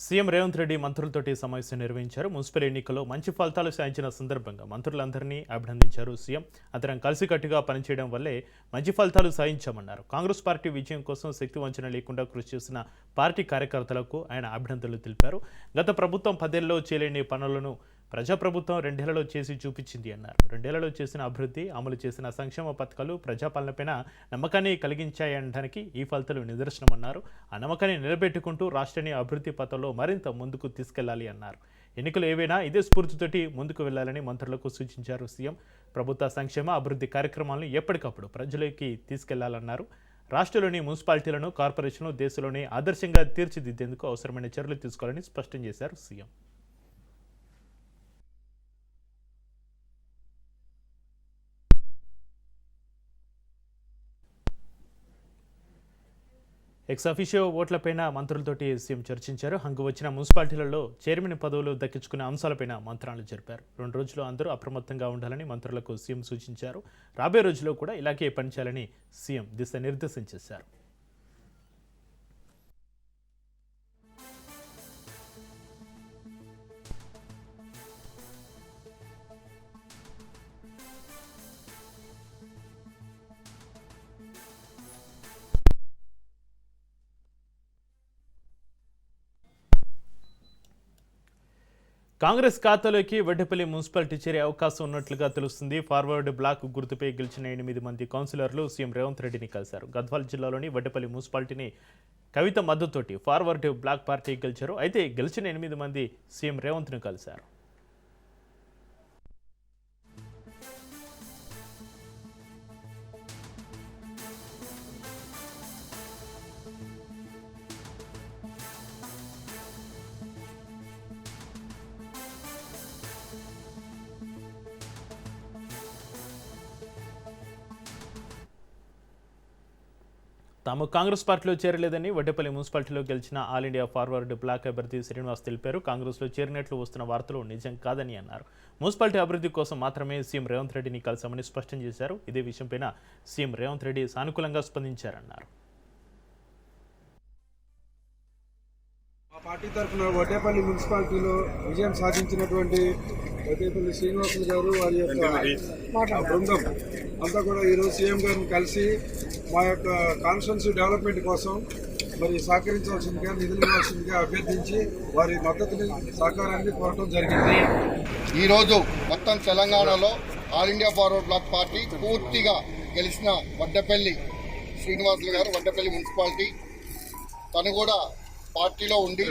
CM Revanth Reddy మంత్రులతోటి సమావేశం నిర్వహించారు. Municipal ఎన్నికల్లో మంచి ఫలితాలు సాధించిన సందర్భంగా మంత్రులందరినీ అభినందించారు సీఎం. అందరం కలిసికట్టుగా పనిచేయడం వల్లే మంచి ఫలితాలు సాధించామన్నారు. కాంగ్రెస్ పార్టీ విజయం కోసం శక్తి వంచన లేకుండా కృషి చేసిన పార్టీ కార్యకర్తలకు ఆయన అభినందనలు తెలిపారు. గత ప్రభుత్వం 10 ఏళ్లలో చేయలేని పనులను ప్రజాప్రభుత్వం 2 ఏళ్లలో చేసి చూపించింది అన్నారు. 2 ఏళ్లలో చేసిన అభివృద్ధి, అమలు చేసిన సంక్షేమ పథకాలు ప్రజాపాలనపైన నమ్మకాన్ని కలిగించాయనడానికి ఈ ఫలితాలు నిదర్శనమన్నారు. ఆ నమ్మకాన్ని నిలబెట్టుకుంటూ రాష్ట్రాన్ని అభివృద్ధి పథంలో మరింత ముందుకు తీసుకెళ్లాలి అన్నారు. ఎన్నికలు ఏవైనా ఇదే స్ఫూర్తితోటి ముందుకు వెళ్లాలని మంత్రులకు సూచించారు సీఎం. ప్రభుత్వ సంక్షేమ అభివృద్ధి కార్యక్రమాలను ఎప్పటికప్పుడు ప్రజలకి తీసుకెళ్లాలన్నారు. రాష్ట్రంలోని మున్సిపాలిటీలను, కార్పొరేషన్లు దేశంలోనే ఆదర్శంగా తీర్చిదిద్దేందుకు అవసరమైన చర్యలు తీసుకోవాలని స్పష్టం చేశారు సీఎం. ఎక్స్ అఫీషియో ఓట్లపైన మంత్రులతోటి సీఎం చర్చించారు. హంగు వచ్చిన మున్సిపాలిటీలలో చైర్మన్ పదవులు దక్కించుకునే అంశాలపైన మంత్రాలు జరిపారు. 2 రోజులు అందరూ అప్రమత్తంగా ఉండాలని మంత్రులకు సీఎం సూచించారు. రాబోయే రోజుల్లో కూడా ఇలాగే పనిచేయాలని సీఎం దిశానిర్దేశం చేశారు. కాంగ్రెస్ ఖాతాలోకి వడ్డేపల్లి మున్సిపాలిటీ చేరే అవకాశం ఉన్నట్లుగా తెలుస్తుంది. ఫార్వర్డ్ బ్లాక్ గుర్తుపై గెలిచిన 8 మంది కౌన్సిలర్లు సీఎం రేవంత్ రెడ్డిని కలిశారు. గద్వాల్ జిల్లాలోని వడ్డేపల్లి మున్సిపాలిటీని కవిత మద్దతుతోటి ఫార్వర్డ్ బ్లాక్ పార్టీ గెలిచారు. అయితే గెలిచిన 8 మంది సీఎం రేవంత్ను కలిశారు. తాము కాంగ్రెస్ పార్టీలో చేరలేదని వడ్డేపల్లి మున్సిపాలిటీలో గెలిచిన ఆల్ ఇండియా ఫార్వర్డ్ బ్లాక్ అభ్యర్థి శ్రీనివాస్ తెలిపారు. కాంగ్రెస్లో చేరినట్లు వస్తున్న వార్తలు నిజం కాదని అన్నారు. మున్సిపాలిటీ అభివృద్ధి కోసం మాత్రమే సీఎం రేవంత్ రెడ్డిని కలిశామని స్పష్టం చేశారు. ఇదే విషయంపైన సీఎం రేవంత్ రెడ్డి సానుకూలంగా స్పందించారన్నారు. మా పార్టీ తరఫున వడ్డేపల్లి మున్సిపాలిటీలో విజయం సాధించినటువంటి వడ్డేపల్లి శ్రీనివాసులు గారు, వారి యొక్క బృందం అంతా కూడా ఈరోజు సీఎం గారిని కలిసి మా యొక్క కాన్స్టిట్యున్సీ డెవలప్మెంట్ కోసం మరి సహకరించవలసిందిగా, నిధులు ఇవ్వాల్సిందిగా అభ్యర్థించి వారి మద్దతుని, సహకారాన్ని కోరటం జరిగింది. ఈరోజు మొత్తం తెలంగాణలో all India forward black party పూర్తిగా గెలిచిన వడ్డేపల్లి శ్రీనివాసులు గారు, వడ్డేపల్లి మున్సిపాలిటీ తను కూడా పార్టీలో ఉండి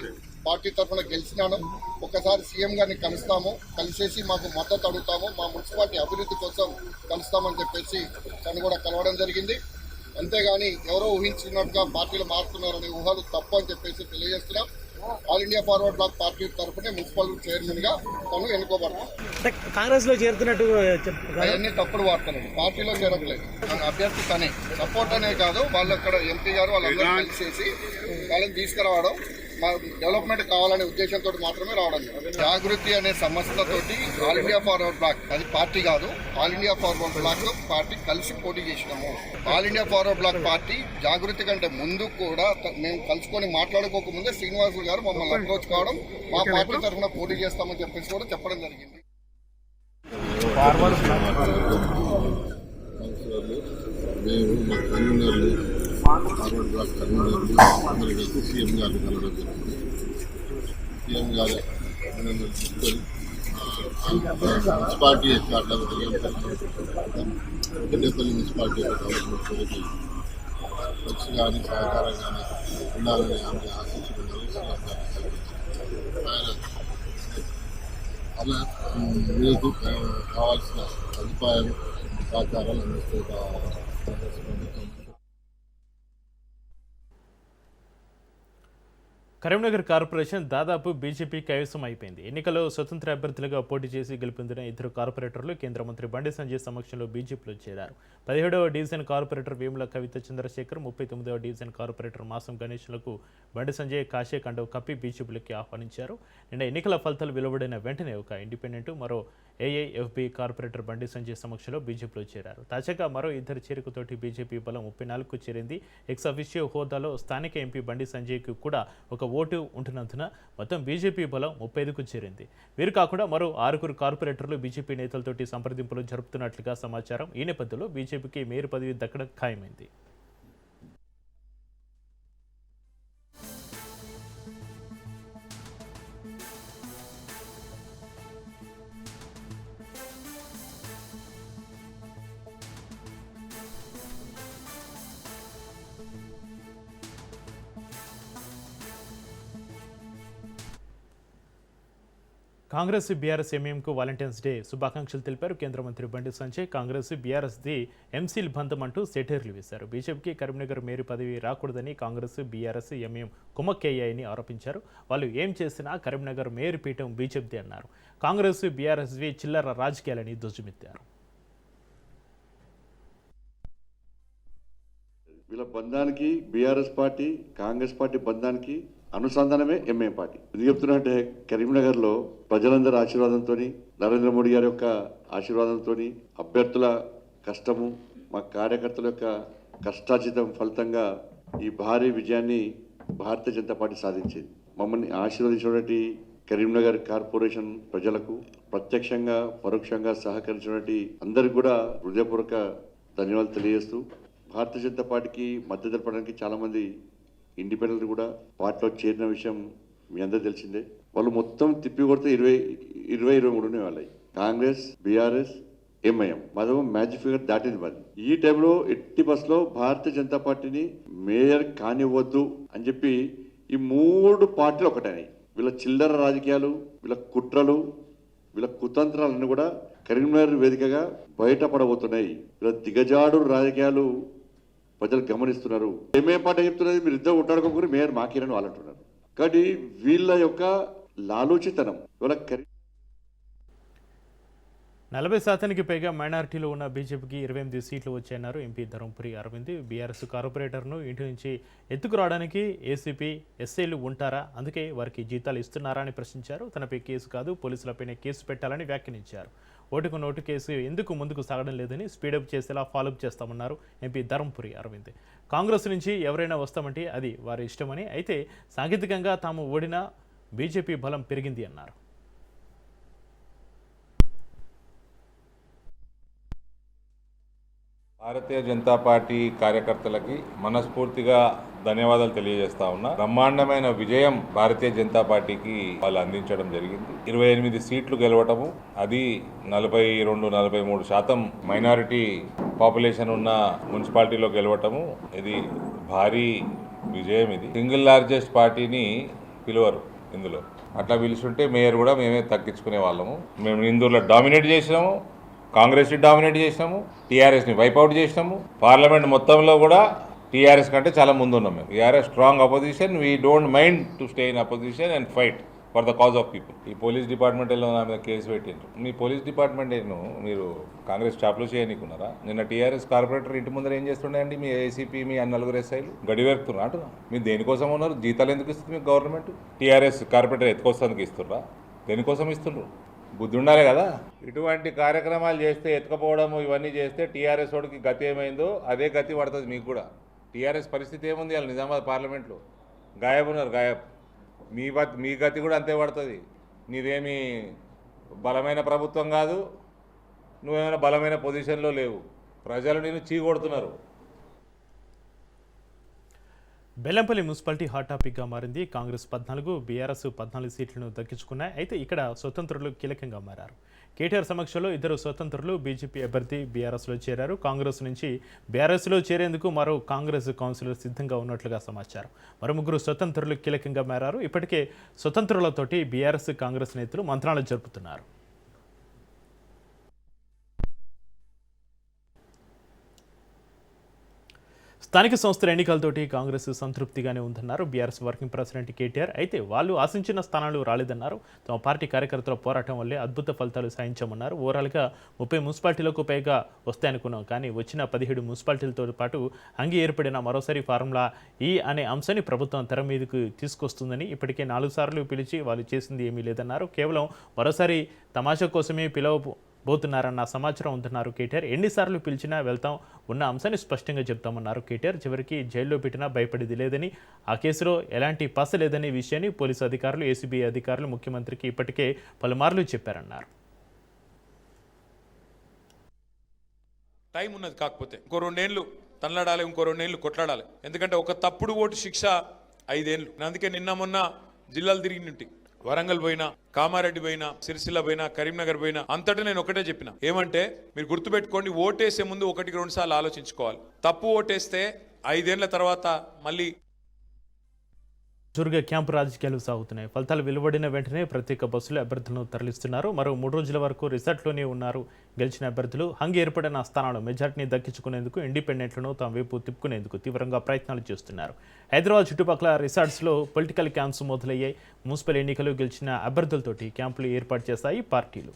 పార్టీ తరఫున గెలిచినాను. ఒక్కసారి సీఎం గారిని కలుస్తాము, కలిసేసి మాకు మద్దతు అడుగుతాము, మా మున్సిపాలిటీ అభివృద్ధి కోసం కలుస్తామని చెప్పేసి తను కూడా కలవడం జరిగింది. అంతేగాని ఎవరో ఊహించినట్టుగా పార్టీలు మారుతున్నారనే ఊహలు తప్పు అని చెప్పేసి తెలియజేస్తున్నాం. All India forward black party తరఫునే మున్సిపల్ చైర్మన్ గా తను ఎన్నుకోబడతాం. కాంగ్రెస్ లో చేరుతున్నట్టు అవన్నీ తప్పుడు వార్తలు. పార్టీలో చేరట్లేదు, అభ్యర్థి తనే. సపోర్ట్ అనే కాదు, వాళ్ళు అక్కడ ఎంపీ గారు వాళ్ళందరూ కలిసేసి వాళ్ళని తీసుకురావడం, మా డెవలప్మెంట్ కావాలనే ఉద్దేశంతో మాత్రమే రావడం. జాగృతి అనే సంస్థతోటి ఆల్ ఇండియా ఫార్వర్డ్ బ్లాక్, అది పార్టీ కాదు, All India forward black party కలిసి పోటీ చేసినాము. All India forward black party Jagruthi కంటే ముందు కూడా మేము కలుసుకొని మాట్లాడుకోకముందే శ్రీనివాసులు గారు మమ్మల్ని అప్రోచ్ కావడం, మా పార్టీ తరఫున పోటీ చేస్తామని చెప్పేసి కూడా చెప్పడం జరిగింది. మేము మా కన్వీనర్లు, ఫార్వర్డ్ బ్లాక్ కన్వీనర్లు అందరూ కలిసి సీఎం గారిని కలవడం జరిగింది. సీఎం గారు మున్సిపాలిటీ యొక్క వడ్డేపల్లి మున్సిపాలిటీ యొక్క డెవలప్మెంట్ గురించి ఖర్చు కానీ సహకారం కానీ ఉండాలని ఆమె ఆశించుకున్నారు. సీఎం గారిని ఆయన అలా మీకు కావాల్సిన సదుపాయాలు, సహకారాలు అందిస్తూ కరీంనగర్ కార్పొరేషన్ దాదాపు బీజేపీ కైవసం అయిపోయింది. ఎన్నికల్లో స్వతంత్ర అభ్యర్థులుగా పోటీ చేసి గెలుపొందిన 2 కార్పొరేటర్లు కేంద్ర మంత్రి బండి సంజయ్ సమక్షంలో బీజేపీలో చేరారు. 17వ డివిజన్ కార్పొరేటర్ వేముల కవిత చంద్రశేఖర్, 39వ డివిజన్ కార్పొరేటర్ మాసం గణేష్లకు బండి సంజయ్ కాషాయ కండువ కప్పి బీజేపీలోకి ఆహ్వానించారు. నిన్న ఎన్నికల ఫలితాలు వెలువడిన వెంటనే ఒక ఇండిపెండెంట్, మరో ఏఐఎఫ్బి కార్పొరేటర్ బండి సంజయ్ సమక్షంలో బీజేపీలో చేరారు. తాజాగా మరో ఇద్దరు చేరికతోటి బీజేపీ బలం 34కు చేరింది. ఎక్స్ అఫీషియో హోదాలో స్థానిక ఎంపీ బండి సంజయ్కు కూడా ఒక ఓటు ఉంటున్నందున మొత్తం బీజేపీ బలం 35కు చేరింది. వీరు కాకుండా మరో 6 కార్పొరేటర్లు బీజేపీ నేతలతోటి సంప్రదింపులు జరుపుతున్నట్లుగా సమాచారం. ఈ నేపథ్యంలో బీజేపీకి మేయర్ పదవి దక్కడం ఖాయమైంది. కాంగ్రెస్ బీఆర్ఎస్ ఎంఎంకు వాలంటైన్స్ డే శుభాకాంక్షలు తెలిపారు కేంద్ర మంత్రి బండి సంజయ్. కాంగ్రెస్ బీఆర్ఎస్ది ఎంసీల్ బంధం అంటూ సెటైర్లు వేశారు. బీజేపీకి కరీంనగర్ మేయర్ పదవి రాకూడదని కాంగ్రెస్ బీఆర్ఎస్ ఎంఎం కుమ్మక్కయ్యాయని ఆరోపించారు. వాళ్ళు ఏం చేసినా కరీంనగర్ మేయర్ పీఠం బీజేపీది అన్నారు. కాంగ్రెస్ బీఆర్ఎస్వి చిల్లర రాజకీయాలని ధ్వజమెత్తారు. వీళ్ళ బంధానికి బీఆర్ఎస్ పార్టీ కాంగ్రెస్ పార్టీ బంధానికి అనుసంధానమే ఎంఏ పార్టీ. ఎందుకు చెప్తున్నా కరీంనగర్లో ప్రజలందరి ఆశీర్వాదంతో, నరేంద్ర మోడీ గారి యొక్క ఆశీర్వాదంతో, అభ్యర్థుల కష్టము, మా కార్యకర్తల యొక్క కష్టార్జితం ఫలితంగా ఈ భారీ విజయాన్ని భారతీయ జనతా పార్టీ సాధించింది. మమ్మల్ని ఆశీర్వదించినటువంటి కరీంనగర్ కార్పొరేషన్ ప్రజలకు, ప్రత్యక్షంగా పరోక్షంగా సహకరించినటువంటి అందరికీ కూడా హృదయపూర్వక ధన్యవాదాలు తెలియజేస్తూ, భారతీయ జనతా పార్టీకి మద్దతు తెలపడానికి చాలామంది ఇండిపెండెంట్ కూడా పార్టీలో చేరిన విషయం మీ అందరూ తెలిసిందే. వాళ్ళు మొత్తం తిప్పి కొడితే 23 వాళ్ళవి. కాంగ్రెస్, బీఆర్ఎస్, ఎంఐఎం మాదేమో మ్యాజిక్ ఫిగర్ దాటింది మరి. ఈ టైంలో 80% భారతీయ జనతా పార్టీని మేయర్ కానివ్వద్దు అని చెప్పి ఈ 3 పార్టీలు ఒకటైనాయి. వీళ్ళ చిల్లర రాజకీయాలు, వీళ్ళ కుట్రలు, వీళ్ళ కుతంత్రాలన్నీ కూడా కరీంనగర్ వేదికగా బయటపడబోతున్నాయి. వీళ్ళ దిగజాడు రాజకీయాలు ప్రజలు గమనిస్తున్నారు. ఏమే పాట చెప్తున్నది, మీరు ఇద్దరు ఉంటాడుకోకూరి మేయర్ మాకిరని వాళ్ళు అంటున్నారు. కానీ వీళ్ళ యొక్క లాలూచితనం ఇవాళ 40% పైగా మైనారిటీలో ఉన్న బీజేపీకి 28 సీట్లు వచ్చాయన్నారు ఎంపీ ధర్మపురి అరవింద్. బీఆర్ఎస్ కార్పొరేటర్ను ఇంటి నుంచి ఎత్తుకురావడానికి ఏసీపీ ఎస్ఐలు ఉంటారా, అందుకే వారికి జీతాలు ఇస్తున్నారా అని ప్రశ్నించారు. తనపై కేసు కాదు, పోలీసులపైనే కేసు పెట్టాలని వ్యాఖ్యానించారు. ఓటుకు నోటు కేసు ఎందుకు ముందుకు సాగడం లేదని స్పీడప్ చేసేలా ఫాలోఅప్ చేస్తామన్నారు ఎంపీ ధర్మపురి అరవింద్. కాంగ్రెస్ నుంచి ఎవరైనా వస్తామంటే అది వారి ఇష్టమని, అయితే సాంకేతికంగా తాము ఓడినా బీజేపీ బలం పెరిగింది అన్నారు. భారతీయ జనతా పార్టీ కార్యకర్తలకి మనస్ఫూర్తిగా ధన్యవాదాలు తెలియజేస్తా ఉన్నా. బ్రహ్మాండమైన విజయం భారతీయ జనతా పార్టీకి వాళ్ళు అందించడం జరిగింది. 28 సీట్లు గెలవటము, అది 42-43% మైనారిటీ పాపులేషన్ ఉన్న మున్సిపాలిటీలో గెలవటము, ఇది భారీ విజయం. ఇది సింగిల్ లార్జెస్ట్ పార్టీని పిలువరు ఇందులో. అట్లా పిలుచుంటే మేయర్ కూడా మేమే తగ్గించుకునే వాళ్ళము. మేము ఇందులో డామినేట్ చేసినాము, కాంగ్రెస్ని డామినేట్ చేసినాము, టీఆర్ఎస్ని వైప్అవుట్ చేసినాము. పార్లమెంట్ మొత్తంలో కూడా టీఆర్ఎస్ కంటే చాలా ముందు ఉన్నాం మేము. We are strong opposition. We don't mind to stay in opposition and fight for the cause of people. ఈ పోలీస్ డిపార్ట్మెంట్లో నా మీద కేసు పెట్టిండ్రు. మీ పోలీస్ డిపార్ట్మెంట్ మీరు కాంగ్రెస్ స్టాప్లో చేయనీకున్నారా? నిన్న టీఆర్ఎస్ కార్పొరేటర్ ఇంటి ముందర ఏం చేస్తుండేయండి? మీ ఏసీపీ, మీ 4 ఎస్ఐలు గడి వేరుతున్నారు అంటున్నా. మీరు దేనికోసం ఉన్నారు? జీతాలు ఎందుకు ఇస్తుంది మీకు గవర్నమెంట్? టీఆర్ఎస్ కార్పొరేటర్ ఎత్తుకొస్తానికి ఇస్తుర్రా? దేనికోసం ఇస్తుండ్రు? బుద్ధి ఉండాలి కదా. ఇటువంటి కార్యక్రమాలు చేస్తే, ఎత్తుకపోవడం ఇవన్నీ చేస్తే టీఆర్ఎస్ వాడికి గతి ఏమైందో అదే గతి పడుతుంది మీకు కూడా. టీఆర్ఎస్ పరిస్థితి ఏముంది? వాళ్ళు నిజామాబాద్ పార్లమెంట్లో గాయబ్ ఉన్నారు, గాయబ్. మీ గతి కూడా అంతే పడుతుంది. నీదేమీ బలమైన ప్రభుత్వం కాదు, నువ్వేమైనా బలమైన పొజిషన్లో లేవు. ప్రజలు నేను చీకొడుతున్నారు. బెల్లంపల్లి మున్సిపాలిటీ హాట్ టాపిక్గా మారింది. కాంగ్రెస్ 14, బీఆర్ఎస్ 14 సీట్లను దక్కించుకున్నాయి. అయితే ఇక్కడ స్వతంత్రులు కీలకంగా మారారు. కేటీఆర్ సమక్షంలో 2 స్వతంత్రులు బీజేపీ అభ్యర్థి బీఆర్ఎస్లో చేరారు. కాంగ్రెస్ నుంచి బీఆర్ఎస్లో చేరేందుకు మరో కాంగ్రెస్ కౌన్సిలర్ సిద్ధంగా ఉన్నట్లుగా సమాచారం. మరో 3 స్వతంత్రులు కీలకంగా మారారు. ఇప్పటికే స్వతంత్రులతోటి బీఆర్ఎస్ కాంగ్రెస్ నేతలు మంత్రాలు జరుపుతున్నారు. స్థానిక సంస్థల ఎన్నికలతోటి కాంగ్రెస్ సంతృప్తిగానే ఉందన్నారు బీఆర్ఎస్ వర్కింగ్ ప్రెసిడెంట్ కేటీఆర్. అయితే వాళ్ళు ఆశించిన స్థానాలు రాలేదన్నారు. తమ పార్టీ కార్యకర్తల పోరాటం వల్లే అద్భుత ఫలితాలు సాధించామన్నారు. ఓవరాల్గా 30 మున్సిపాలిటీలకు పైగా వస్తాయనుకున్నాం, కానీ వచ్చిన 17 మున్సిపాలిటీలతో పాటు అంగీ ఏర్పడిన మరోసారి ఫార్ములా ఈ అనే అంశాన్ని ప్రభుత్వం తెర మీదకు తీసుకొస్తుందని, ఇప్పటికే 4 సార్లు పిలిచి వాళ్ళు చేసింది ఏమీ లేదన్నారు. కేవలం మరోసారి తమాషా కోసమే పిలవబోతున్నారన్న సమాచారం ఉందన్నారు కేటీఆర్. ఎన్నిసార్లు పిలిచినా వెళ్తాం, ఉన్న అంశాన్ని స్పష్టంగా చెప్తామన్నారు కేటీఆర్. చివరికి జైల్లో పెట్టినా భయపడేది లేదని, ఆ కేసులో ఎలాంటి పస లేదనే విషయాన్ని పోలీసు అధికారులు, ఏసీబీ అధికారులు ముఖ్యమంత్రికి ఇప్పటికే పలుమార్లు చెప్పారన్నారు. టైం ఉన్నది, కాకపోతే ఇంకో 2 ఏళ్ళు తనలాడాలి, ఇంకో 2 ఏళ్ళు కొట్లాడాలి. ఎందుకంటే ఒక తప్పుడు ఓటు శిక్ష 5 ఏళ్ళు. అందుకే నిన్న మొన్న జిల్లాలు తిరిగినట్టు వరంగల్ పోయినా, కామారెడ్డి పోయినా, సిరిసిల్ల పోయినా, కరీంనగర్ పోయినా, అంతటా నేను ఒకటే చెప్పిన, ఏమంటే మీరు గుర్తుపెట్టుకోండి, ఓటేసే ముందు 1-2 సార్లు ఆలోచించుకోవాలి. తప్పు ఓటేస్తే 5 ఏళ్ల తర్వాత మళ్ళీ చురుగ్గా క్యాంపు రాజకీయాలు సాగుతున్నాయి. ఫలితాలు వెలువడిన వెంటనే ప్రత్యేక బస్సులు అభ్యర్థులను తరలిస్తున్నారు. మరో 3 రోజుల వరకు రిసార్ట్లోనే ఉన్నారు గెలిచిన అభ్యర్థులు. హంగి ఏర్పడిన స్థానాలు మెజార్టీని దక్కించుకునేందుకు, ఇండిపెండెంట్లను తమ వైపు తిప్పుకునేందుకు తీవ్రంగా ప్రయత్నాలు చేస్తున్నారు. హైదరాబాద్ చుట్టుపక్కల రిసార్ట్స్లో పొలిటికల్ క్యాంప్స్ మొదలయ్యాయి. మున్సిపల్ ఎన్నికలు గెలిచిన అభ్యర్థులతోటి క్యాంపులు ఏర్పాటు చేస్తాయి పార్టీలు.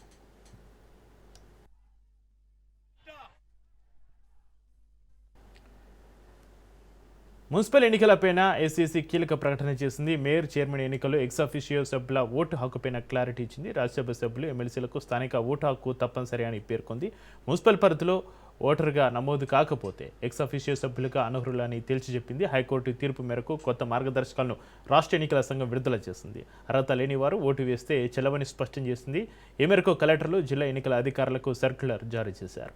మున్సిపల్ ఎన్నికలపైన ఏసీసీ కీలక ప్రకటన చేసింది. మేయర్, చైర్మన్ ఎన్నికల్లో ఎక్సాఫిషియో సభ్యుల ఓటు హక్కుపైన క్లారిటీ ఇచ్చింది. రాజ్యసభ సభ్యులు, ఎమ్మెల్సీలకు స్థానిక ఓటు హక్కు తప్పనిసరి అని పేర్కొంది. మున్సిపల్ పరిధిలో ఓటర్గా నమోదు కాకపోతే ఎక్సాఫిషియో సభ్యులుగా అనర్హులని తేల్చి చెప్పింది. హైకోర్టు తీర్పు మేరకు కొత్త మార్గదర్శకాలను రాష్ట్ర ఎన్నికల సంఘం విడుదల చేసింది. అర్హత లేని వారు ఓటు వేస్తే చెల్లవని స్పష్టం చేసింది. ఈ మేరకు కలెక్టర్లు, జిల్లా ఎన్నికల అధికారులకు సర్క్యులర్ జారీ చేశారు.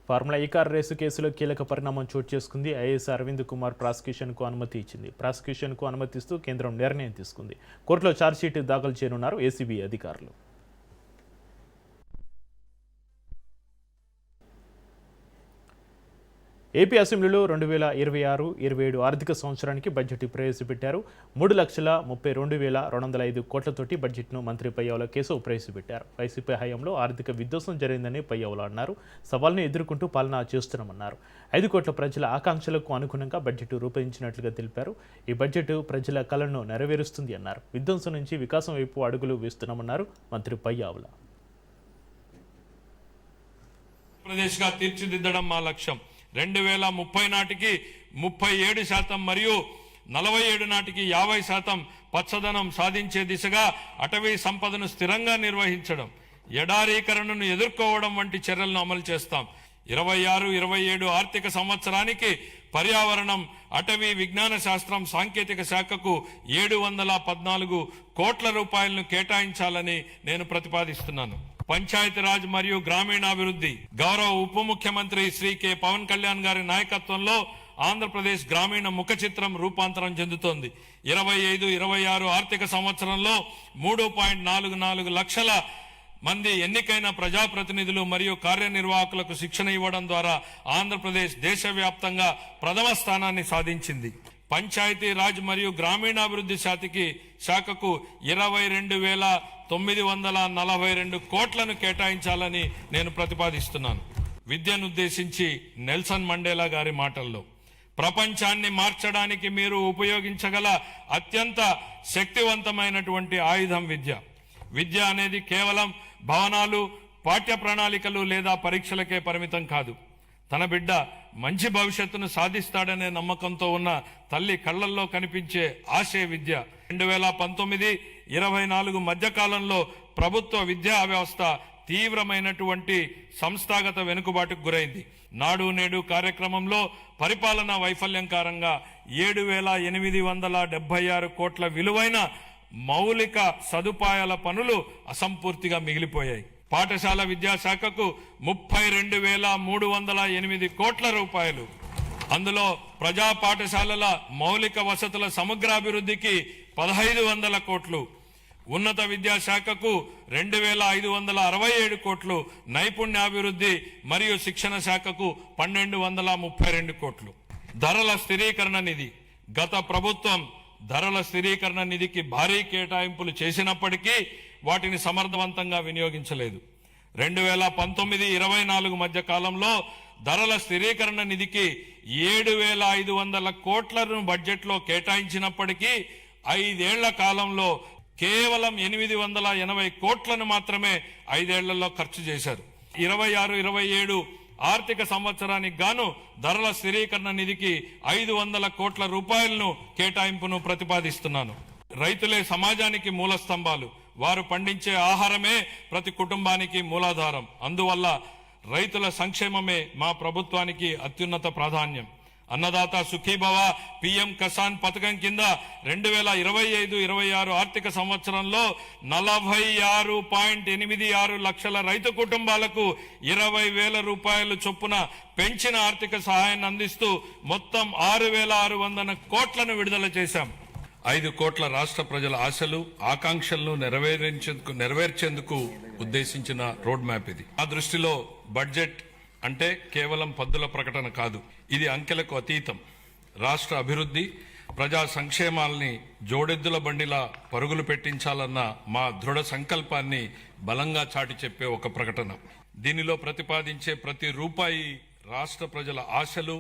ఫార్ములా ఈ కార్ రేసు కేసులో కీలక పరిణామం చోటు చేసుకుంది. ఐఏఎస్ అరవింద్ కుమార్ ప్రాసిక్యూషన్కు అనుమతి ఇచ్చింది. ప్రాసిక్యూషన్కు అనుమతిస్తూ కేంద్రం నిర్ణయం తీసుకుంది. కోర్టులో ఛార్జ్షీట్ దాఖలు చేయనున్నారు ఏసీబీ అధికారులు. ఏపీ అసెంబ్లీలో 2026-27 ఆర్థిక సంవత్సరానికి బడ్జెట్ ప్రవేశపెట్టారు. 3,32,205 కోట్లతోటి బడ్జెట్ను మంత్రి పయ్యావుల కేశవ్ ప్రవేశపెట్టారు. వైసీపీ హయాంలో ఆర్థిక విధ్వంసం జరిగిందని పయ్యావుల అన్నారు. సవాల్ను ఎదుర్కొంటూ పాలన చేస్తున్నామన్నారు. 5 కోట్ల ప్రజల ఆకాంక్షలకు అనుగుణంగా బడ్జెట్ రూపొందించినట్లుగా తెలిపారు. ఈ బడ్జెట్ ప్రజల కలను నెరవేరుస్తుంది అన్నారు. విధ్వంసం నుంచి వికాసం వైపు అడుగులు వేస్తున్నామన్నారు మంత్రి పయ్యావుల. ప్రదేశ్గా తీర్చిదిద్దడం మా లక్ష్యం. 2030 నాటికి 37% మరియు 47 నాటికి 50% పచ్చదనం సాధించే దిశగా అటవీ సంపదను స్థిరంగా నిర్వహించడం, ఎడారీకరణను ఎదుర్కోవడం వంటి చర్యలను అమలు చేస్తాం. 26-27 ఆర్థిక సంవత్సరానికి పర్యావరణం, అటవీ, విజ్ఞాన శాస్త్రం, సాంకేతిక శాఖకు 714 కోట్ల రూపాయలను కేటాయించాలని నేను ప్రతిపాదిస్తున్నాను. పంచాయతీరాజ్ మరియు గ్రామీణాభివృద్ధి గౌరవ ఉప ముఖ్యమంత్రి శ్రీ కె పవన్ కళ్యాణ్ గారి నాయకత్వంలో ఆంధ్రప్రదేశ్ గ్రామీణ ముఖ చిత్రం రూపాంతరం చెందుతోంది. 25-26 ఆర్థిక సంవత్సరంలో 3.44 లక్షల మంది ఎన్నికైన ప్రజాప్రతినిధులు మరియు కార్యనిర్వాహకులకు శిక్షణ ఇవ్వడం ద్వారా ఆంధ్రప్రదేశ్ దేశవ్యాప్తంగా ప్రథమ స్థానాన్ని సాధించింది. పంచాయతీరాజ్ మరియు గ్రామీణాభివృద్ధి శాఖకు 22,942 కోట్లను కేటాయించాలని నేను ప్రతిపాదిస్తున్నాను. విద్యనుద్దేశించి నెల్సన్ మండేలా గారి మాటల్లో, ప్రపంచాన్ని మార్చడానికి మీరు ఉపయోగించగల అత్యంత శక్తివంతమైనటువంటి ఆయుధం విద్య. విద్య అనేది కేవలం భవనాలు, పాఠ్య ప్రణాళికలు లేదా పరీక్షలకే పరిమితం కాదు. తన బిడ్డ మంచి భవిష్యత్తును సాధిస్తాడనే నమ్మకంతో ఉన్న తల్లి కళ్లల్లో కనిపించే ఆశే విద్య. 2019-24 మధ్యకాలంలో ప్రభుత్వ విద్యా వ్యవస్థ తీవ్రమైనటువంటి సంస్థాగత వెనుకబాటుకు గురైంది. నాడు నేడు కార్యక్రమంలో పరిపాలనా వైఫల్యం కారణంగా 7,876 కోట్ల విలువైన మౌలిక సదుపాయాల పనులు అసంపూర్తిగా మిగిలిపోయాయి. పాఠశాల విద్యాశాఖకు 32,308 కోట్ల రూపాయలు. అందులో ప్రజా పాఠశాలల మౌలిక వసతుల సమగ్రాభివృద్ధికి 1,500 కోట్లు, ఉన్నత విద్యాశాఖకు 2,567 కోట్లు, నైపుణ్యాభివృద్ధి మరియు శిక్షణ శాఖకు 1,232 కోట్లు. ధరల స్థిరీకరణ నిధి. గత ప్రభుత్వం ధరల స్థిరీకరణ నిధికి భారీ కేటాయింపులు చేసినప్పటికీ వాటిని సమర్థవంతంగా వినియోగించలేదు. 2019-24 మధ్య కాలంలో ధరల స్థిరీకరణ నిధికి 7,500 కోట్లను బడ్జెట్లో కేటాయించినప్పటికీ 5 ఏళ్ల కాలంలో కేవలం 880 కోట్లను మాత్రమే 5 ఏళ్లలో ఖర్చు చేశారు. 26-27 ఆర్థిక సంవత్సరానికి గాను ధరల స్థిరీకరణ నిధికి 500 కోట్ల రూపాయలను కేటాయింపును ప్రతిపాదిస్తున్నాను. రైతులే సమాజానికి మూల స్తంభాలు. వారు పండించే ఆహారమే ప్రతి కుటుంబానికి మూలాధారం. అందువల్ల రైతుల సంక్షేమమే మా ప్రభుత్వానికి అత్యున్నత ప్రాధాన్యం. అన్నదాత సుఖీభవ పిఎం కిసాన్ పథకం కింద 2025-26 ఆర్థిక సంవత్సరంలో 46.86 లక్షల రైతు కుటుంబాలకు 20,000 రూపాయలు చొప్పున పెంచిన ఆర్థిక సహాయాన్ని అందిస్తూ మొత్తం 6,600 కోట్లను విడుదల చేశాం. 5 కోట్ల రాష్ట్ర ప్రజల ఆశలు ఆకాంక్షలను నెరవేర్చేందుకు ఉద్దేశించిన రోడ్ మ్యాప్ ఇది. ఆ దృష్టిలో బడ్జెట్ అంటే కేవలం పద్దుల ప్రకటన కాదు. ఇది అంకెలకు అతీతం. రాష్ట్ర అభివృద్ధి, ప్రజా సంక్షేమాల్ని జోడెద్దుల బండిలా పరుగులు పెట్టించాలన్న మా దృఢ సంకల్పాన్ని బలంగా చాటి చెప్పే ఒక ప్రకటన. దీనిలో ప్రతిపాదించే ప్రతి రూపాయి రాష్ట్ర ప్రజల ఆశలు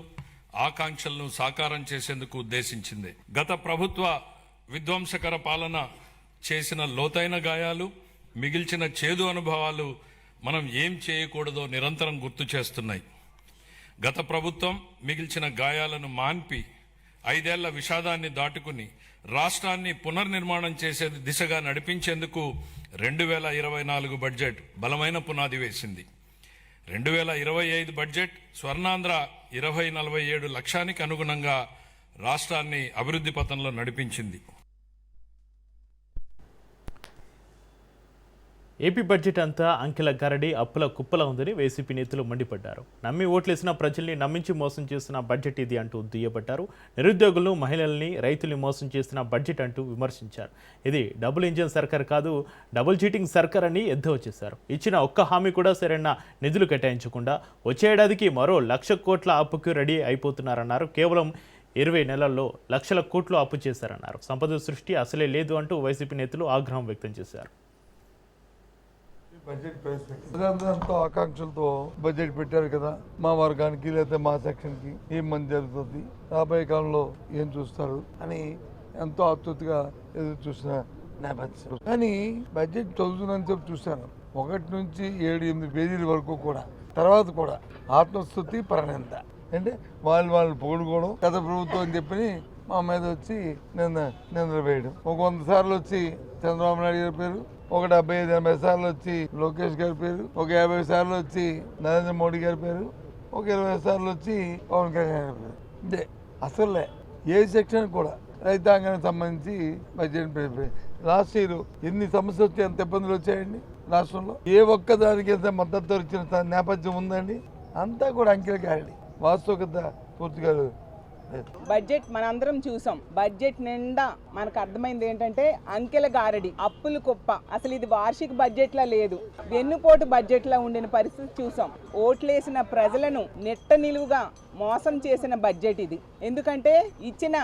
ఆకాంక్షలను సాకారం చేసేందుకు ఉద్దేశించింది. గత ప్రభుత్వ విధ్వంసకర పాలన చేసిన లోతైన గాయాలు, మిగిల్చిన చేదు అనుభవాలు మనం ఏం చేయకూడదో నిరంతరం గుర్తు చేస్తున్నాయి. గత ప్రభుత్వం మిగిల్చిన గాయాలను మాన్పి 5 ఏళ్ల విషాదాన్ని దాటుకుని రాష్ట్రాన్ని పునర్నిర్మాణం చేసే దిశగా నడిపించేందుకు 2024 బడ్జెట్ బలమైన పునాది వేసింది. 2025 బడ్జెట్ స్వర్ణాంధ్ర 2047 లక్ష్యానికి అనుగుణంగా రాష్ట్రాన్ని అభివృద్ధి పథంలో నడిపించింది. ఏపీ బడ్జెట్ అంతా అంకెల గరడి అప్పుల కుప్పల ఉందని వైసీపీ నేతలు మండిపడ్డారు. నమ్మి ఓట్లేసిన ప్రజల్ని నమ్మించి మోసం చేస్తున్న బడ్జెట్ ఇది అంటూ దుయ్యబట్టారు. నిరుద్యోగులను, మహిళల్ని, రైతుల్ని మోసం చేస్తున్న బడ్జెట్ అంటూ విమర్శించారు. ఇది డబుల్ ఇంజిన్ సర్కార్ కాదు, డబుల్ చీటింగ్ సర్కార్ అని ఎద్దేవా చేశారు. ఇచ్చిన ఒక్క హామీ కూడా సరైన నిధులు కేటాయించకుండా వచ్చే ఏడాదికి మరో 1,00,000 కోట్ల అప్పుకు రెడీ అయిపోతున్నారన్నారు. కేవలం 20 నెలల్లో లక్షల కోట్లు అప్పు చేశారన్నారు. సంపద సృష్టి అసలే లేదు అంటూ వైసీపీ నేతలు ఆగ్రహం వ్యక్తం చేశారు. బడ్జెట్ ప్రజలందరూ ఆకాంక్షలతో బడ్జెట్ పెట్టారు కదా, మా వర్గానికి లేదా మా సెక్షన్ కి ఏం మంది జరుగుతుంది, రాబోయే కాలంలో ఏం చూస్తారు అని ఎంతో ఆతృతగా ఎదురు చూసిన నేపథ్యం. కానీ బడ్జెట్ చదువుతుందని చెప్పి చూశాను. 1 నుంచి 7-8 పేజీల వరకు కూడా, తర్వాత కూడా ఆత్మస్తుతి పరనింద అంటే వాళ్ళు పొగుడుకోవడం, గత ప్రభుత్వం అని చెప్పి మా మీద వచ్చి నిందలు వేయడం. 100 సార్లు వచ్చి చంద్రబాబు నాయుడు గారి పేరు, 75-80 సార్లు వచ్చి లోకేష్ గారి పేరు, 50 సార్లు వచ్చి నరేంద్ర మోడీ గారి పేరు, 20 సార్లు వచ్చి పవన్ కళ్యాణ్ గారి పేరు. అంటే అసలే ఏ సెక్షన్ కూడా రైతాంగానికి సంబంధించి బడ్జెట్ లాస్ట్ ఇయర్ ఎన్ని సమస్యలు వచ్చాయి, ఎంత ఇబ్బందులు వచ్చాయండి రాష్ట్రంలో. ఏ ఒక్క దానికి ఎంత మద్దతు ఇచ్చిన నేపథ్యం ఉందండి. అంతా కూడా అంకెల గారడి, వాస్తవికత పూర్తిగా బడ్జెట్ మనందరం చూసాం. బడ్జెట్ నిండా మనకు అర్థమైంది ఏంటంటే అంకెల గారడి, అప్పులు కుప్ప. అసలు ఇది వార్షిక బడ్జెట్ లా లేదు, వెన్నుపోటు బడ్జెట్ లా ఉండిన పరిస్థితి చూసాం. ఓట్లేసిన ప్రజలను నెట్ట నిలువుగా మోసం చేసిన బడ్జెట్ ఇది. ఎందుకంటే ఇచ్చిన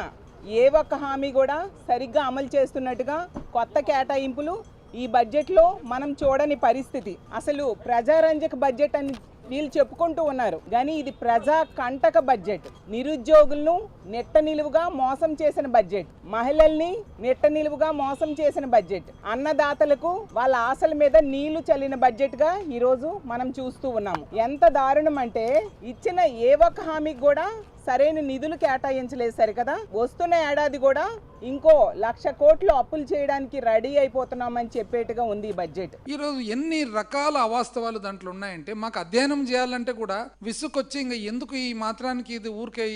ఏ ఒక్క హామీ కూడా సరిగ్గా అమలు చేస్తున్నట్టుగా కొత్త కేటాయింపులు ఈ బడ్జెట్లో మనం చూడని పరిస్థితి. అసలు ప్రజారంజక బడ్జెట్ అని వీళ్ళు చెప్పుకుంటూ ఉన్నారు, కానీ ఇది ప్రజా కంటక బడ్జెట్. నిరుద్యోగులను నెట్ట నిలువుగా మోసం చేసిన బడ్జెట్, మహిళల్ని నెట్ట నిలువుగా మోసం చేసిన బడ్జెట్, అన్నదాతలకు వాళ్ళ ఆశల మీద నీళ్లు చల్లిన బడ్జెట్ గా ఈరోజు మనం చూస్తూ ఉన్నాము. ఎంత దారుణం అంటే ఇచ్చిన ఏ ఒక్క హామీకి కూడా సరైన నిధులు కేటాయించలేదు సరికదా. వస్తున్న ఏడాది కూడా ఇంకో 1,00,000 కోట్లు అప్పులు చేయడానికి రెడీ అయిపోతున్నామని చెప్పేట్టుగా ఉంది ఈ బడ్జెట్. ఈరోజు ఎన్ని రకాల అవాస్తవాలు దాంట్లో ఉన్నాయంటే మాకు అధ్యయనం చేయాలంటే కూడా విసుకొచ్చి ఇంకా ఎందుకు ఈ మాత్రానికి ఇది ఊరికే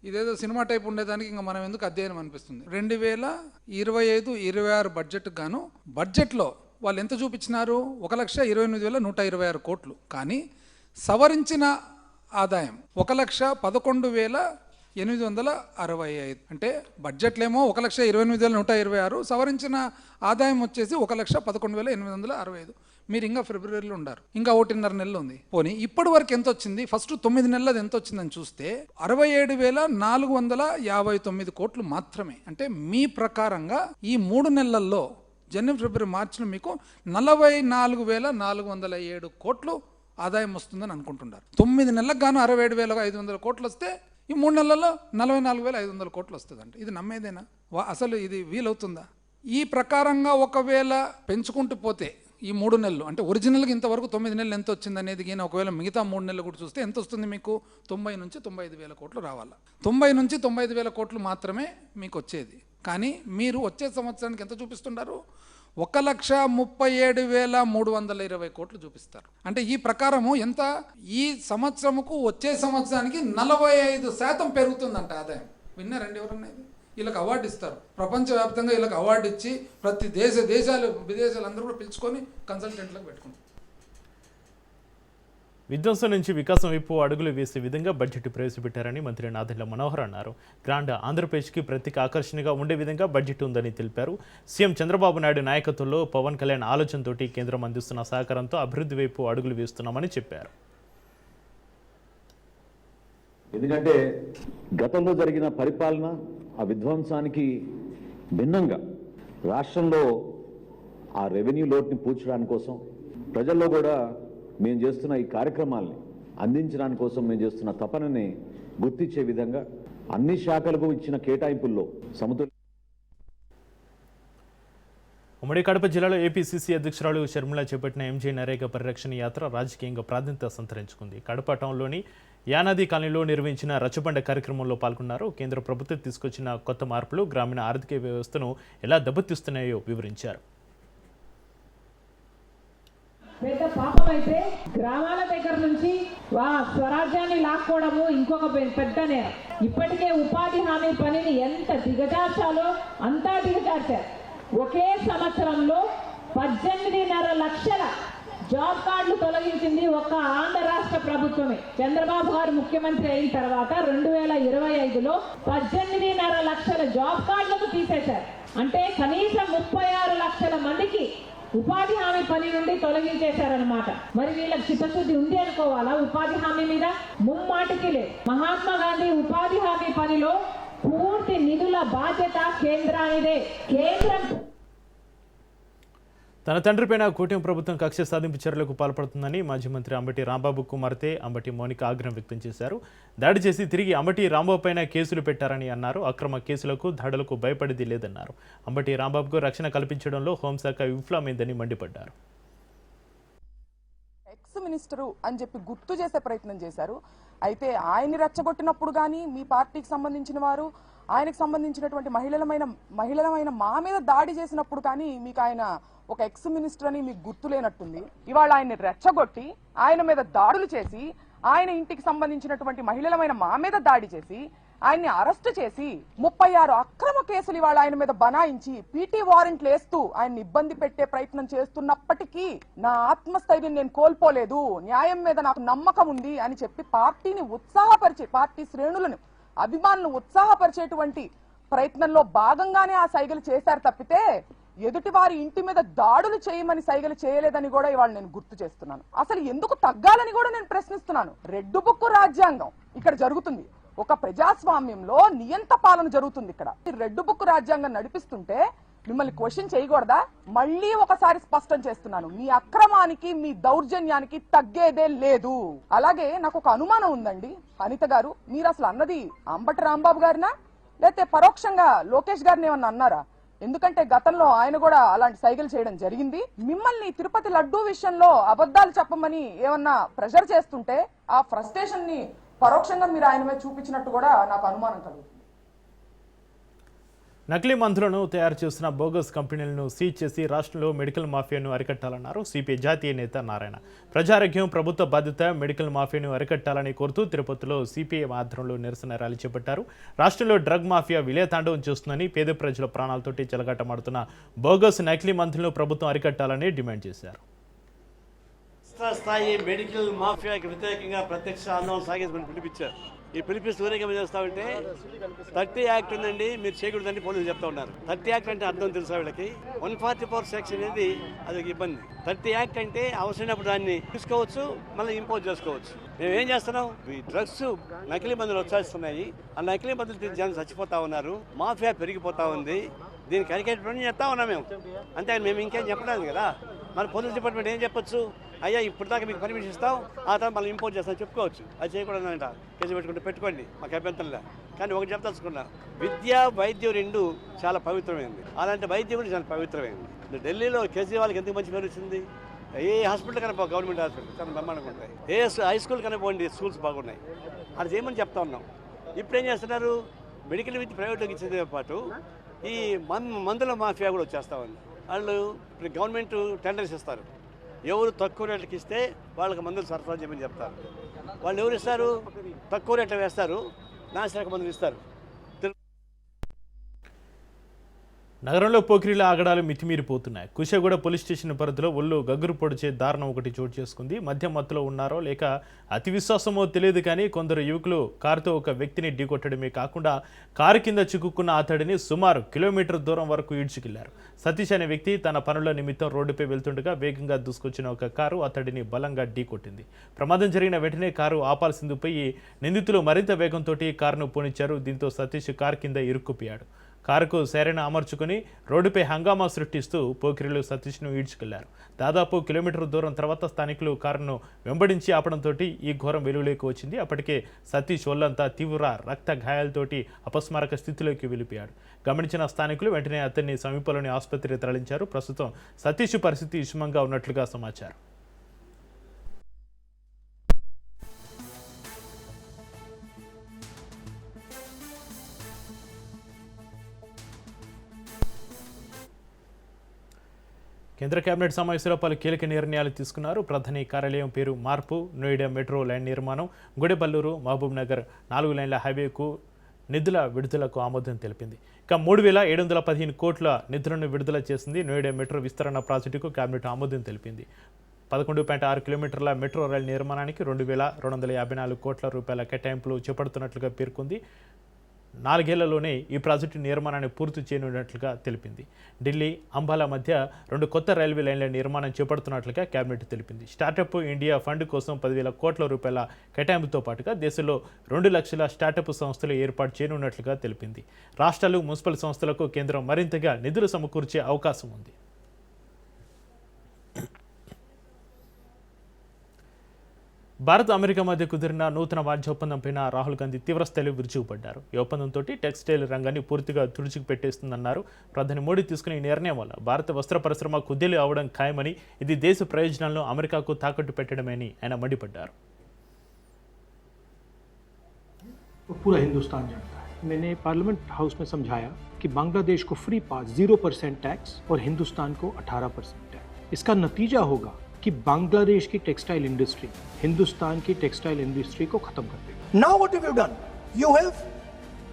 ఇదేదో సినిమా టైప్ ఉండేదానికి ఇంకా మనం ఎందుకు అధ్యయనం అనిపిస్తుంది. 2025-26 బడ్జెట్ గాను బడ్జెట్లో వాళ్ళు ఎంత చూపించినారు, 1,28,126 కోట్లు. కానీ సవరించిన ఆదాయం 1,11,865. అంటే బడ్జెట్లో ఏమో 1,28,126, సవరించిన ఆదాయం వచ్చేసి 1,11,865. మీరు ఇంకా ఫిబ్రవరిలో ఉన్నారు, ఇంకా 1.5 నెలలు ఉంది. పోనీ ఇప్పటి వరకు ఎంత వచ్చింది, ఫస్ట్ 9 నెలలది ఎంత వచ్చిందని చూస్తే 67,459 కోట్లు మాత్రమే. అంటే మీ ప్రకారంగా ఈ 3 నెలల్లో జనవరి ఫిబ్రవరి మార్చిలో మీకు 44,407 కోట్లు ఆదాయం వస్తుందని అనుకుంటున్నారు. 9 నెలలకు గాను 67,500 కోట్లు వస్తే ఈ 3 నెలల్లో 44,500 కోట్లు వస్తుందండి. ఇది నమ్మేదేనా? అసలు ఇది వీలవుతుందా? ఈ ప్రకారంగా ఒకవేళ పెంచుకుంటూ పోతే ఈ 3 నెలలు అంటే ఒరిజినల్గా ఇంతవరకు 9 నెలలు ఎంత వచ్చింది అనేది కానీ ఒకవేళ మిగతా 3 నెలలు కూడా చూస్తే ఎంత వస్తుంది మీకు? 90 నుంచి 95,000 కోట్లు రావాలి. 90 నుంచి 95,000 కోట్లు మాత్రమే మీకు వచ్చేది. కానీ మీరు వచ్చే సంవత్సరానికి ఎంత చూపిస్తున్నారు? 1,37,320 కోట్లు చూపిస్తారు. అంటే ఈ ప్రకారము ఎంత? ఈ సంవత్సరముకు వచ్చే సంవత్సరానికి 45% పెరుగుతుందంట ఆదాయం. విన్నారండి ఎవరన్నా? ఇది వీళ్ళకి అవార్డు ఇస్తారు, ప్రపంచవ్యాప్తంగా వీళ్ళకి అవార్డు ఇచ్చి ప్రతి దేశాలు విదేశాలు అందరూ కూడా పిలుచుకొని కన్సల్టెంట్లకు పెట్టుకుంటారు. విధ్వంసం నుంచి వికాసం వైపు అడుగులు వేసే విధంగా బడ్జెట్ ప్రవేశపెట్టారని మంత్రి నాదెండ్ల మనోహర్ అన్నారు. గ్రాండ్ ఆంధ్రప్రదేశ్కి ప్రత్యేక ఆకర్షణగా ఉండే విధంగా బడ్జెట్ ఉందని తెలిపారు. సీఎం చంద్రబాబు నాయుడు నాయకత్వంలో పవన్ కళ్యాణ్ ఆలోచనతోటి కేంద్రం అందిస్తున్న సహకారంతో అభివృద్ధి వైపు అడుగులు వేస్తున్నామని చెప్పారు. ఎందుకంటే గతంలో జరిగిన పరిపాలన ఆ విధ్వంసానికి భిన్నంగా రాష్ట్రంలో ఆ రెవెన్యూ లోటుని పూడ్చడానికి కోసం, ప్రజల్లో కూడా మేము చేస్తున్న ఈ కార్యక్రమాల్ని అందించడానికి కోసం మేము చేస్తున్న తపనని గుర్తించే విధంగా అన్ని శాఖలకు ఇచ్చిన కేటాయింపుల్లో సమతుల్య. ఉమ్మడి కడప జిల్లాలో ఏపీసీసీ అధ్యక్షురాలు షర్మిల చేపట్టిన ఎంజే నరేగా పరిరక్షణ యాత్ర రాజకీయంగా ప్రాధాన్యత సంతరించుకుంది. కడప టౌన్లోని యానాది కాలనీలో నిర్వహించిన రచ్చబండ కార్యక్రమంలో పాల్గొన్నారు. కేంద్ర ప్రభుత్వం తీసుకొచ్చిన కొత్త మార్పులు గ్రామీణ ఆర్థిక వ్యవస్థను ఎలా దెబ్బతీస్తున్నాయో వివరించారు. పెద్ద పాపం అయితే గ్రామాల దగ్గర నుంచి స్వరాజ్యాన్ని లాక్కోవడము ఇంకొక పెద్ద నేరం. ఇప్పటికే ఉపాధి హామీ పనిని ఎంత దిగజార్చాలో అంతా దిగజార్చారు. ఒకే సంవత్సరంలో 18.5 లక్షల జాబ్ కార్డులు తొలగించింది ఒక్క ఆంధ్ర రాష్ట్ర ప్రభుత్వమే. చంద్రబాబు గారు ముఖ్యమంత్రి అయిన తర్వాత 2025లో 18.5 లక్షల జాబ్ కార్డులను తీసేశారు. అంటే కనీసం 36 లక్షల మందికి ఉపాధి హామీ పని నుండి తొలగించేశారనమాట. మరి వీళ్ళకి చిత్తశుద్ధి ఉంది అనుకోవాలా? ఉపాధి హామీ మీద ముమ్మాటికి లేదు. మహాత్మా గాంధీ ఉపాధి హామీ పనిలో పూర్తి నిధుల బాధ్యత కేంద్రానిదే. కేంద్రం తన తండ్రిపైన కూటమి ప్రభుత్వం కక్ష సాధింపు చర్యలకు పాల్పడుతుందని మాజీ మంత్రి అంబటి రాంబాబు కుమార్తె అంబటి మౌనిక ఆగ్రహం వ్యక్తం చేశారు. దాడి చేసి తిరిగి అంబటి రాంబాబు పైన కేసులు పెట్టారని అన్నారు. అక్రమ కేసులకు దాడులకు భయపడేది లేదన్నారు. అంబటి రాంబాబుకు రక్షణ కల్పించడంలో హోంశాఖ విఫలమైందని మండిపడ్డారు. ఎక్స్ మినిస్టరు అని చెప్పి గుర్తు చేసే ప్రయత్నం చేశారు. అయితే ఆయన్ని రెచ్చగొట్టినప్పుడు కానీ మీ పార్టీకి సంబంధించిన వారు ఆయనకు సంబంధించినటువంటి మహిళలమైన మా మీద దాడి చేసినప్పుడు కానీ మీకు ఆయన ఒక ఎక్స్ మినిస్టర్ అని మీకు గుర్తు లేనట్టుంది. ఇవాళ ఆయన్ని రెచ్చగొట్టి ఆయన మీద దాడులు చేసి ఆయన ఇంటికి సంబంధించినటువంటి మహిళలమైన మా మీద దాడి చేసి ఆయన్ని అరెస్ట్ చేసి 36 అక్రమ కేసులు ఇవాళ ఆయన మీద బనాయించి పీటీ వారెంట్లు వేస్తూ ఆయన్ని ఇబ్బంది పెట్టే ప్రయత్నం చేస్తున్నప్పటికీ నా ఆత్మస్థైర్యం నేను కోల్పోలేదు, న్యాయం మీద నాకు నమ్మకం ఉంది అని చెప్పి పార్టీని ఉత్సాహపరిచే, పార్టీ శ్రేణులను అభిమానులను ఉత్సాహపరిచేటువంటి ప్రయత్నంలో భాగంగానే ఆ సైగలు చేశారు తప్పితే ఎదుటి వారి ఇంటి మీద దాడులు చేయమని సైగలు చేయలేదని కూడా ఇవాళ నేను గుర్తు చేస్తున్నాను. అసలు ఎందుకు తగ్గాలని కూడా నేను ప్రశ్నిస్తున్నాను. రెడ్ బుక్ రాజ్యాంగం ఇక్కడ జరుగుతుంది. ఒక ప్రజాస్వామ్యంలో నియంత పాలన జరుగుతుంది. ఇక్కడ రెడ్ బుక్ రాజ్యాంగం నడిపిస్తుంటే మిమ్మల్ని క్వశ్చన్ చేయకూడదా? మళ్ళీ ఒకసారి స్పష్టం చేస్తున్నాను, మీ అక్రమానికి మీ దౌర్జన్యానికి తగ్గేదే లేదు. అలాగే నాకు ఒక అనుమానం ఉందండి అనిత గారు, మీరు అసలు అన్నది అంబటి రాంబాబు గారినా లేకపోతే పరోక్షంగా లోకేష్ గారిని ఏమన్నా అన్నారా? ఎందుకంటే గతంలో ఆయన కూడా అలాంటి సైకిల్ చేయడం జరిగింది. మిమ్మల్ని తిరుపతి లడ్డూ విషయంలో అబద్ధాలు చెప్పమని ఏమన్నా ప్రెషర్ చేస్తుంటే ఆ ఫ్రస్ట్రేషన్ ని పరోక్షంగా మీరు ఆయన మీద చూపించినట్టు కూడా నాకు అనుమానం కలుగుతుంది. నకిలీ మందులను తయారు చేస్తున్న బోగస్ కంపెనీలను సీజ్ చేసి రాష్ట్రంలో మెడికల్ మాఫియాను అరికట్టాలన్నారు సిపిఐ జాతీయ నేత నారాయణ. ప్రజారోగ్యం ప్రభుత్వ బాధ్యత, మెడికల్ మాఫియాను అరికట్టాలని కోరుతూ తిరుపతిలో సిపిఐ ఆధ్వర్యంలో నిరసన ర్యాలీ చేపట్టారు. రాష్ట్రంలో డ్రగ్ మాఫియా విలయతాండవం చేస్తుందని, పేద ప్రజల ప్రాణాలతోటి చెలగాటమాడుతున్న బోగస్ నకిలీ మందులను ప్రభుత్వం అరికట్టాలని డిమాండ్ చేశారు. స్థాయి మెడికల్ మాఫియాకి వ్యతిరేకంగా ప్రత్యక్ష ఆందోళన సాగించమని పిలిపించారు. ఈ పిలిపిస్తూ ఊరేగింపు చేస్తా ఉంటే 30 యాక్ట్ ఉందండి, మీరు చేయకూడదని పోలీసులు చెప్తా ఉన్నారు. 30 యాక్ట్ అంటే అర్థం తెలుసా వీళ్ళకి? 144 సెక్షన్ అనేది అది ఇబ్బంది. 30 యాక్ట్ అంటే అవసరమైనప్పుడు దాన్ని తీసుకోవచ్చు, మళ్ళీ ఇంపోజ్ చేసుకోవచ్చు. మేము ఏం చేస్తున్నాం? ఈ డ్రగ్స్ నకిలీ మందులు వచ్చేస్తున్నాయి. ఆ నకిలీ మందులు తిని జనం చచ్చిపోతా ఉన్నారు, మాఫియా పెరిగిపోతా ఉంది. దీనికి అరికట్టడం చెప్తా ఉన్నాం మేము, అంతే. మేము ఇంకేం చెప్పలేదు కదా. మన పోలీస్ డిపార్ట్మెంట్ ఏం చెప్పొచ్చు? అయ్యా ఇప్పుడు దాకా మీకు పర్మిషన్ ఇస్తాం, ఆ తర్వాత మళ్ళీ ఇంపోజ్ చేస్తాం చెప్పుకోవచ్చు. అది చేయకూడదంట. కేసు పెట్టుకోండి, మాకు అభ్యంతరంలే. కానీ ఒకటి చెప్తాచుకున్నా, విద్య వైద్యం రెండు చాలా పవిత్రమైంది. అలాంటి వైద్యం కూడా చాలా పవిత్రమైంది. ఢిల్లీలో కేజ్రీవాల్కి ఎందుకు మంచి పేరు వచ్చింది? ఏ హాస్పిటల్ కనుక గవర్నమెంట్ హాస్పిటల్ చాలా బ్రహ్మాండంగా ఉంటాయి. ఏ హై స్కూల్ కనుక పోండి, స్కూల్స్ బాగున్నాయి. అది చేయమని చెప్తా ఉన్నాం. ఇప్పుడు ఏం చేస్తున్నారు? మెడికల్ విత్ ప్రైవేట్లోకి ఇచ్చేదే పాటు ఈ మందుల మాఫియా కూడా వచ్చేస్తా ఉంది. వాళ్ళు ఇప్పుడు గవర్నమెంట్ టెండర్స్ ఇస్తారు, ఎవరు తక్కువ రేట్లకి ఇస్తే వాళ్ళకి మందులు సరఫరా చేయమని చెప్తారు. వాళ్ళు ఎవరు ఇస్తారు? తక్కువ రేట్లు వేస్తారు, నాసిరక మందులు ఇస్తారు. నగరంలో పోకిరీల ఆగడాలు మితిమీరిపోతున్నాయి. కుషగూడ పోలీస్ స్టేషన్ పరిధిలో ఒళ్ళు గగ్గురు పొడిచే దారుణం ఒకటి చోటు చేసుకుంది. మద్యం మత్తులో ఉన్నారో లేక అతి విశ్వాసమో తెలియదు కానీ కొందరు యువకులు కారుతో ఒక వ్యక్తిని ఢీకొట్టడమే కాకుండా కారు కింద చిక్కుకున్న అతడిని సుమారు కిలోమీటర్ దూరం వరకు ఈడ్చుకెళ్లారు. సతీష్ అనే వ్యక్తి తన పనుల నిమిత్తం రోడ్డుపై వెళ్తుండగా వేగంగా దూసుకొచ్చిన ఒక కారు అతడిని బలంగా ఢీకొట్టింది. ప్రమాదం జరిగిన వెంటనే కారు ఆపాల్సింది పోయి నిందితులు మరింత వేగంతో కారును పోనిచ్చారు. దీంతో సతీష్ కారు కింద ఇరుక్కుపోయాడు. కారుకు సైరన్ అమర్చుకుని రోడ్డుపై హంగామా సృష్టిస్తూ పోకిరీలు సతీష్ను ఈడ్చుకెళ్లారు. దాదాపు కిలోమీటర్ దూరం తర్వాత స్థానికులు కారును వెంబడించి ఆపడంతో ఈ ఘోరం వెలుగులోకి వచ్చింది. అప్పటికే సతీష్ ఒళ్లంతా తీవ్ర రక్త గాయాలతోటి అపస్మారక స్థితిలోకి వెళ్ళిపోయాడు. గమనించిన స్థానికులు వెంటనే అతన్ని సమీపంలోని ఆసుపత్రికి తరలించారు. ప్రస్తుతం సతీష్ పరిస్థితి విషమంగా ఉన్నట్లుగా సమాచారం. కేంద్ర కేబినెట్ సమావేశంలో పలు కీలక నిర్ణయాలు తీసుకున్నారు. ప్రధాని కార్యాలయం పేరు మార్పు, నోయిడా మెట్రో లైన్ నిర్మాణం, గుడెబల్లూరు మహబూబ్ నగర్ 4 లైన్ల హైవేకు నిధుల విడుదలకు ఆమోదం తెలిపింది. ఇక 3,715 కోట్ల నిధులను విడుదల చేసింది. నోయిడా మెట్రో విస్తరణ ప్రాజెక్టుకు కేబినెట్ ఆమోదం తెలిపింది. 11.6 కిలోమీటర్ల మెట్రో రైలు నిర్మాణానికి 2,254 కోట్ల రూపాయల కేటాయింపులు చేపడుతున్నట్లుగా పేర్కొంది. 4 ఏళ్లలోనే ఈ ప్రాజెక్టు నిర్మాణాన్ని పూర్తి చేయనున్నట్లుగా తెలిపింది. ఢిల్లీ అంబాలా మధ్య 2 కొత్త రైల్వే లైన్ల నిర్మాణం చేపడుతున్నట్లుగా కేబినెట్ తెలిపింది. స్టార్టప్ ఇండియా ఫండ్ కోసం 10,000 కోట్ల రూపాయల కేటాయింపుతో పాటుగా దేశంలో 2 లక్షల స్టార్టప్ సంస్థలు ఏర్పాటు చేయనున్నట్లుగా తెలిపింది. రాష్ట్రాలు, మున్సిపల్ సంస్థలకు కేంద్రం మరింతగా నిధులు సమకూర్చే అవకాశం ఉంది. భారత్ అమెరికా మధ్య కుదిరిన నూతన వాణిజ్య ఒప్పందంపై రాహుల్ గాంధీ తీవ్రస్థాయిలో విరుచుకుపడ్డారు. ఈ ఒప్పందంతో టెక్స్టైల్ రంగాన్ని పూర్తిగా తుడిచిపెట్టేస్తుందన్నారు. ప్రధాని మోడీ తీసుకున్న ఈ నిర్ణయం వల్ల భారత వస్త్ర పరిశ్రమ కుదేలు అవడం ఖాయమని, ఇది దేశ ప్రయోజనాలను అమెరికాకు తాకట్టు పెట్టడమని ఆయన మండిపడ్డారు. पूरा हिंदुस्तान जानता है. मैंने पार्लियामेंट हाउस में समझाया कि बांग्लादेश को फ्री पास 0% टैक्स और हिंदुस्तान को 18% टैक्स. इसका नतीजा होगा कि बांग्लादेश की टेक्सटाइल इंडस्ट्री हिंदुस्तान की टेक्सटाइल इंडस्ट्री को खत्म कर देगी. Now what have you done? You have,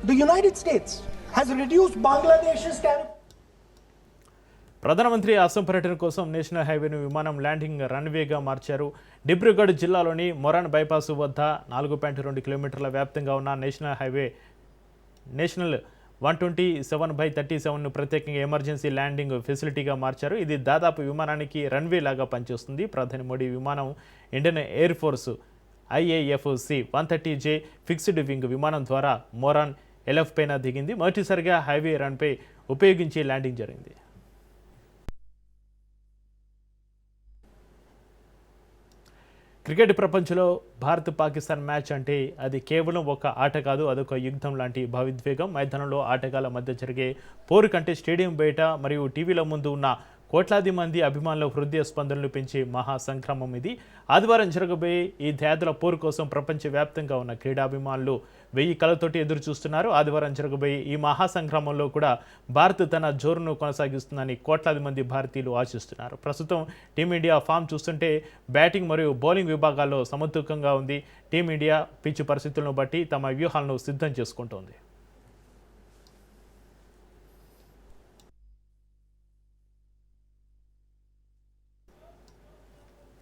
the United States has reduced Bangladesh's tariff. ప్రధానమంత్రి అస్సాం పర్యటన కోసం నేషనల్ హైవేను విమానం ల్యాండింగ్ రన్వేగా మార్చారు. డిబ్రూగఢ్ జిల్లాలోని మొరాన్ బైపాస్ వద్ద 4.2 కిలోమీటర్ల వ్యాప్తంగా ఉన్న నేషనల్ హైవే నేషనల్ 127/37ను ప్రత్యేకంగా ఎమర్జెన్సీ ల్యాండింగ్ ఫెసిలిటీగా మార్చారు. ఇది దాదాపు విమానానికి రన్వే లాగా పనిచేస్తుంది. ప్రధాని మోడీ విమానం Indian air force IAF C-130J fixed wing విమానం ద్వారా మొరాన్ ఎల్ఎఫ్ పైన దిగింది. మొదటిసారిగా హైవే రన్పై ఉపయోగించి ల్యాండింగ్ జరిగింది. క్రికెట్ ప్రపంచంలో భారత్ పాకిస్తాన్ మ్యాచ్ అంటే అది కేవలం ఒక ఆట కాదు, అదొక యుద్ధం లాంటి భావోద్వేగం. మైదానంలో ఆటగాళ్ల మధ్య జరిగే పోరు కంటే స్టేడియం బయట మరియు టీవీల ముందు ఉన్న కోట్లాది మంది అభిమానుల హృదయ స్పందనలు పెంచే మహాసంగ్రామం ఇది. ఆదివారం జరగబోయే ఈ ధ్యాదుల పోరు కోసం ప్రపంచవ్యాప్తంగా ఉన్న క్రీడాభిమానులు 1000 కళ్ళతోటి ఎదురు చూస్తున్నారు. ఆదివారం జరగబోయే ఈ మహాసంగ్రామంలో కూడా భారత్ తన జోరును కొనసాగిస్తుందని కోట్లాది మంది భారతీయులు ఆశిస్తున్నారు. ప్రస్తుతం టీమిండియా ఫామ్ చూస్తుంటే బ్యాటింగ్ మరియు బౌలింగ్ విభాగాల్లో సమతుల్యంగా ఉంది. టీమిండియా పిచ్ పరిస్థితులను బట్టి తమ వ్యూహాలను సిద్ధం చేసుకుంటోంది.